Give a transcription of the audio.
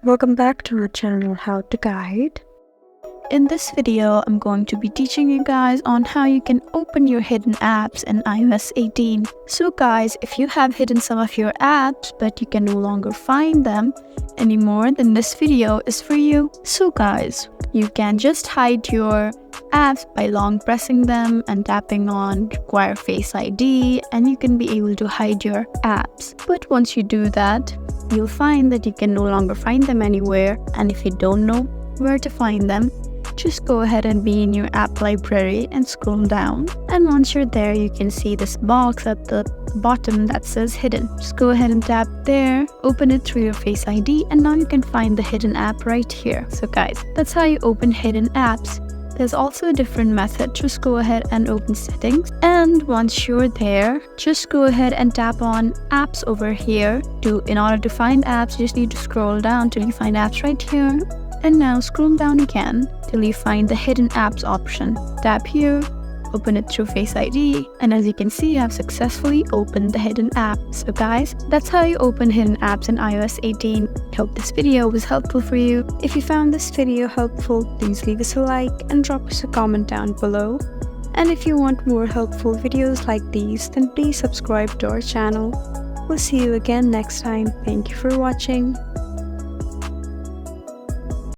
Welcome back to our channel How to Guide. In this video, I'm going to be teaching you guys on how you can open your hidden apps in iOS 18. So guys, if you have hidden some of your apps but you can no longer find them anymore, then this video is for you. So guys, you can just hide your apps by long pressing them and tapping on require Face ID, and you can be able to hide your apps. But once you do that, you'll find that you can no longer find them anywhere, and if you don't know where to find them, just go ahead and be in your app library and scroll down. And once you're there, you can see this box at the bottom that says hidden. Just go ahead and tap there, open it through your Face ID, and now you can find the hidden app right here. So guys, that's how you open hidden apps. There's also a different method. Just go ahead and open settings, and once you're there, just go ahead and tap on apps over here. In order to find apps, you just need to scroll down till you find apps right here, and now scroll down again till you find the hidden apps option. Tap here, open it through Face ID, and as you can see, I've successfully opened the hidden app. So guys, that's how you open hidden apps in iOS 18. Hope this video was helpful for you. If you found this video helpful, please leave us a like and drop us a comment down below. And if you want more helpful videos like these, then please subscribe to our channel. We'll see you again next time. Thank you for watching.